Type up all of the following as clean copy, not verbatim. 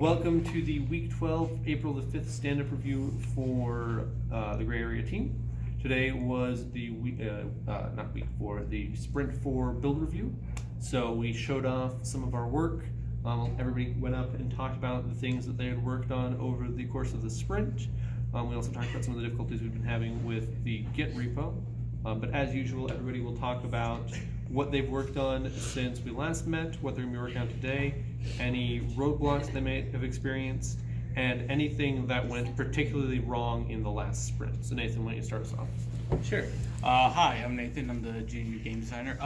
Welcome to the Week 12, April the 5th stand-up review for the Gray Area team. Today was the the Sprint 4 build review. So we showed off some of our work. Everybody went up and talked about the things that they had worked on over the course of the sprint. We also talked about some of the difficulties we've been having with the Git repo. But as usual, everybody will talk about what they've worked on since we last met, what they're going to be working on today, any roadblocks they may have experienced, and anything that went particularly wrong in the last sprint. So Nathan, why don't you start us off? Sure. Hi, I'm Nathan. I'm the junior game designer.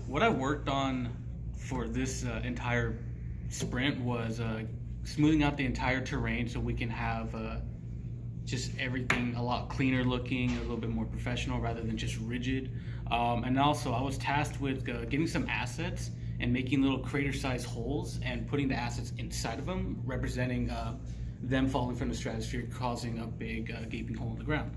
What I worked on for this entire sprint was smoothing out the entire terrain so we can have just everything a lot cleaner looking, a little bit more professional rather than just rigid. And also I was tasked with getting some assets and making little crater-sized holes and putting the assets inside of them, representing them falling from the stratosphere, causing a big gaping hole in the ground.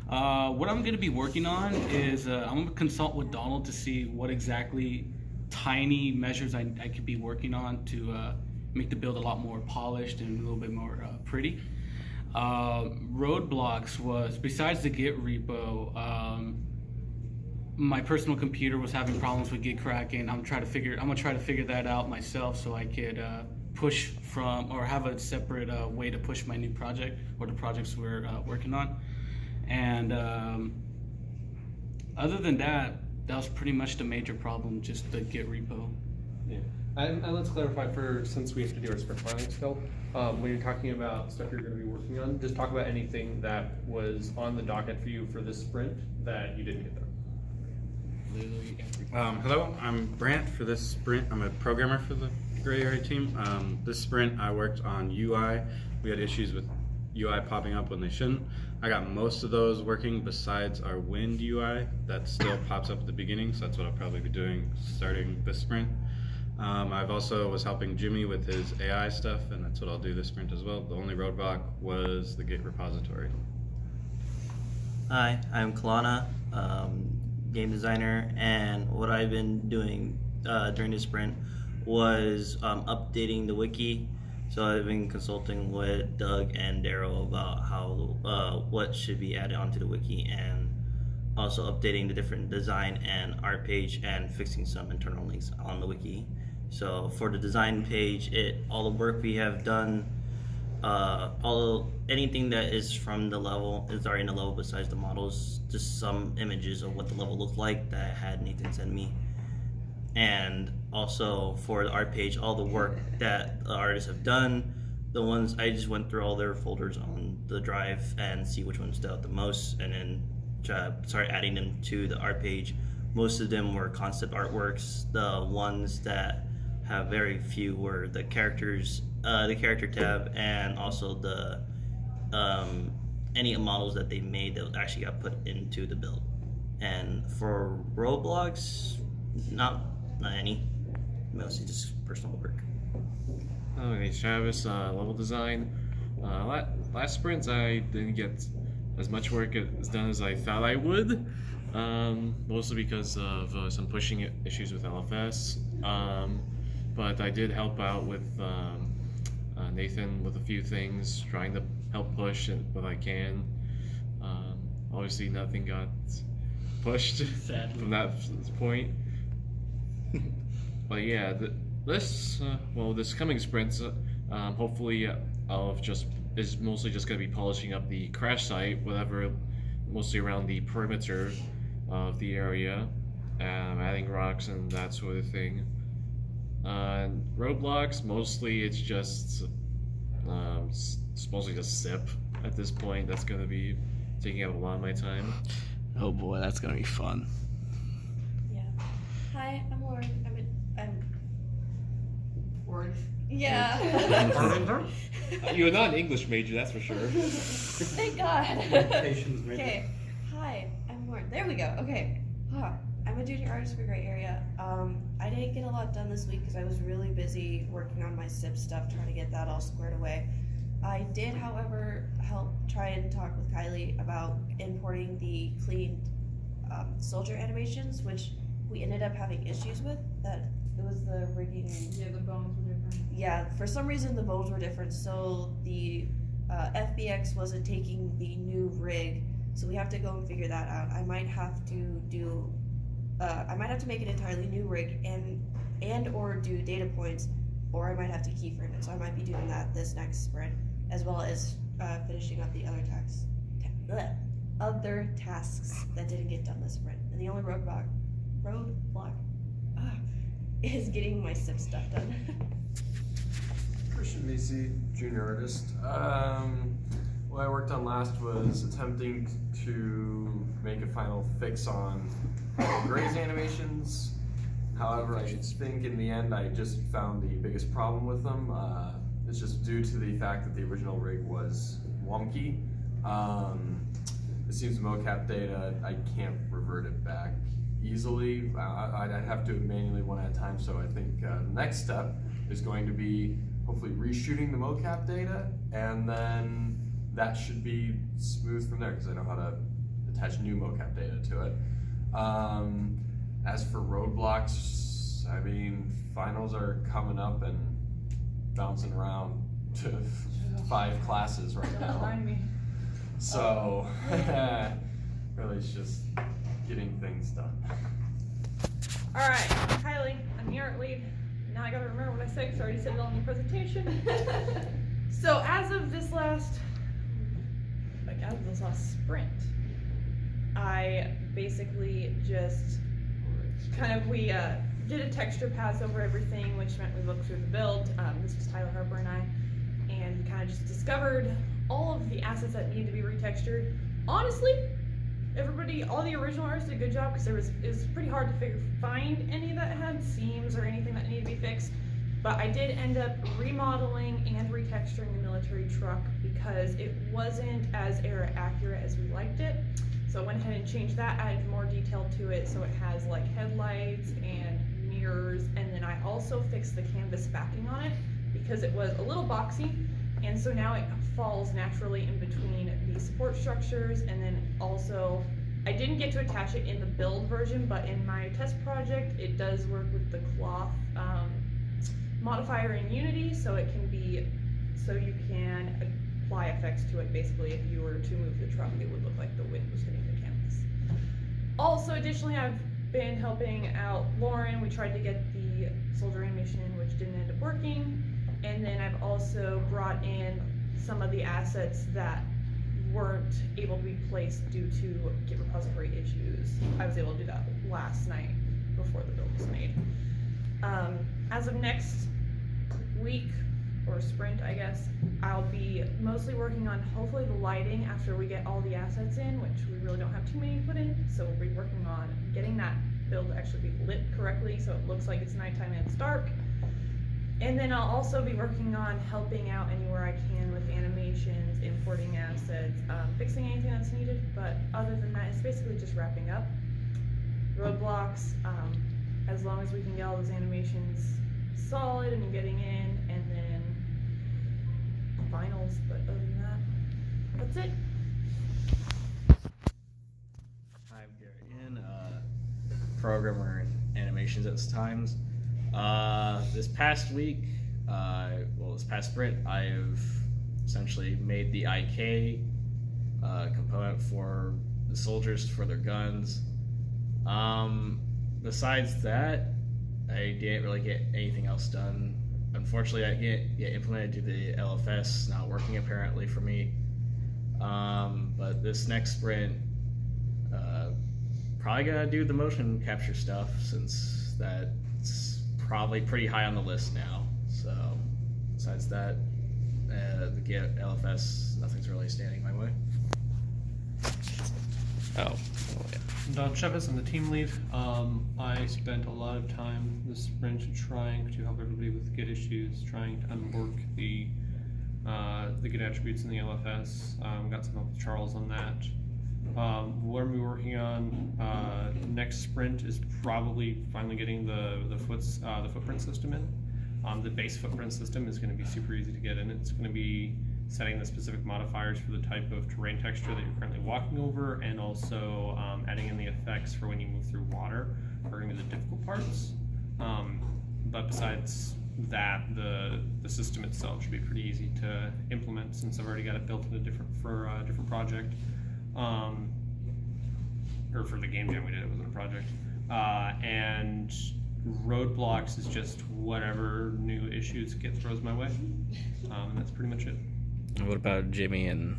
What I'm going to be working on is I'm going to consult with Donald to see what exactly tiny measures I could be working on to make the build a lot more polished and a little bit more pretty. Roadblocks was, besides the Git repo, my personal computer was having problems with Git cracking. I'm gonna try to figure that out myself so I could push from, or have a separate way to push my new project or the projects we're working on. And other than that, that was pretty much the major problem, just the Git repo. Yeah. And let's clarify, since we have to do our sprint planning still, when you're talking about stuff you're going to be working on, just talk about anything that was on the docket for you for this sprint that you didn't get done. Hello, I'm Brant. For this sprint, I'm a programmer for the Gray Area team. This sprint, I worked on UI. We had issues with UI popping up when they shouldn't. I got most of those working besides our wind UI that still pops up at the beginning, so that's what I'll probably be doing starting this sprint. I've also was helping Jimmy with his AI stuff, and that's what I'll do this sprint as well. The only roadblock was the Git repository. Hi, I'm Kalana, game designer, and what I've been doing during this sprint was updating the wiki. So I've been consulting with Doug and Daryl about how what should be added onto the wiki, and also updating the different design and art page and fixing some internal links on the wiki. So for the design page, all the work we have done, anything that is from the level is already in the level besides the models, just some images of what the level looked like that I had Nathan send me. And also for the art page, all the work that the artists have done, the ones I just went through all their folders on the drive and see which ones stood out the most, and then start adding them to the art page. Most of them were concept artworks. The ones that have very few were the characters, the character tab, and also the any models that they made that actually got put into the build. And for roadblocks, not any, mostly just personal work. Oh, hey, Travis, level design. Last sprints I didn't get as much work as done as I thought I would, mostly because of some pushing issues with LFS. But I did help out with Nathan with a few things, trying to help push what I can. Obviously, nothing got pushed from that point. But yeah, this coming sprints, hopefully is mostly just going to be polishing up the crash site, mostly around the perimeter of the area, adding rocks and that sort of thing. Roadblocks, mostly it's mostly just SIP at this point. That's going to be taking up a lot of my time. Oh boy, that's gonna be fun. Yeah. Hi, I'm Lauren. I'm Orange. Yeah. You're not an English major, that's for sure. Thank God. Okay. Hi, I'm Lauren. There we go. Okay. I'm a junior artist for Gray Area. I didn't get a lot done this week because I was really busy working on my SIP stuff, trying to get that all squared away. I did, however, help try and talk with Kylie about importing the cleaned soldier animations, which we ended up having issues with. That it was the rigging. Yeah, the bones were different. yeah, for some reason the modes were different, so the FBX wasn't taking the new rig, so we have to go and figure that out. I might have to do, I might have to make an entirely new rig and or do data points, or I might have to keyframe it. So I might be doing that this next sprint, as well as finishing up the other other tasks that didn't get done this sprint. And the only roadblock is getting my SIP stuff done. Christian Macy, junior artist. What I worked on last was attempting to make a final fix on Gray's animations. However, I think in the end I just found the biggest problem with them. It's just due to the fact that the original rig was wonky. It seems mocap data, I can't revert it back easily. I'd have to manually one at a time, so I think the next step is going to be hopefully reshooting the mocap data, and then that should be smooth from there because I know how to attach new mocap data to it. As for roadblocks, I mean, finals are coming up and bouncing around to 5 classes right now. Remind me. So, really it's just getting things done. Alright, Kylie, I'm the art lead. Now I gotta remember what I said because I already said it all in the presentation. So as of this last sprint, I basically just we did a texture pass over everything, which meant we looked through the build. This was Tyler Harper and I, and kind of just discovered all of the assets that needed to be retextured. Honestly, all the original artists did a good job because it was pretty hard to find any that had seams or anything that needed to be fixed. But I did end up remodeling and retexturing the military truck because it wasn't as era accurate as we liked it. So I went ahead and changed that, added more detail to it so it has like headlights and mirrors, and then I also fixed the canvas backing on it because it was a little boxy, and so now it falls naturally in between the support structures. And then also I didn't get to attach it in the build version, but in my test project it does work with the cloth modifier in Unity, so you can apply effects to it. Basically, if you were to move the truck, it would look like the wind was hitting the canvas. Also, additionally, I've been helping out Lauren. We tried to get the soldier animation in, which didn't end up working. And then I've also brought in some of the assets that weren't able to be placed due to Git repository issues. I was able to do that last night before the build was made. As of next week, or sprint, I guess, I'll be mostly working on hopefully the lighting after we get all the assets in, which we really don't have too many to put in. So we'll be working on getting that build to actually be lit correctly so it looks like it's nighttime and it's dark. And then I'll also be working on helping out anywhere I can with animations, importing assets, fixing anything that's needed. But other than that, it's basically just wrapping up. Roadblocks, as long as we can get all those animations solid and getting in, and then finals. But other than that, that's it. Hi, I'm Garrett Ian, programmer in animations at this times. This past week, this past sprint, I've essentially made the IK component for the soldiers for their guns. Besides that, I didn't really get anything else done. Unfortunately, I didn't get implemented due to the LFS not working apparently for me. But this next sprint, probably gonna do the motion capture stuff since that's probably pretty high on the list now. So besides that, the Git LFS, nothing's really standing my way. Oh, yeah. Don Chevis, I'm the team lead. I spent a lot of time this sprint trying to help everybody with Git issues, trying to unwork the Git attributes in the LFS. Got some help with Charles on that. What I'm working on next sprint is probably finally getting the footprint system in. The base footprint system is going to be super easy to get in. It's going to be setting the specific modifiers for the type of terrain texture that you're currently walking over, and also adding in the effects for when you move through water are going to be the difficult parts. But besides that the system itself should be pretty easy to implement since I've already got it built in a different project. Or for the game jam we did, it wasn't a project. And roadblocks is just whatever new issues get throws my way. And that's pretty much it. What about Jimmy and?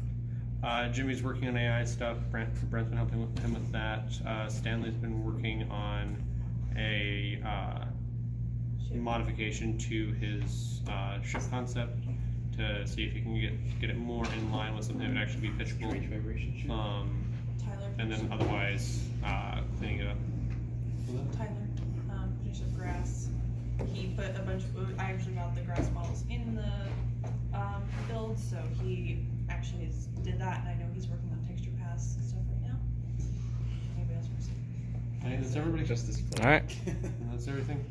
Jimmy's working on AI stuff. Brent's been helping him with that. Stanley's been working on a modification to his ship concept to see if he can get it more in line with something that would actually be pitchable. Tyler. And then otherwise cleaning it up. Tyler finished up grass. He put a bunch of. I actually got the grass models in the build, so he actually did that, and I know he's working on texture paths and stuff right now. Anybody else want to say? Okay, that's everybody. Just this. All right. That's everything.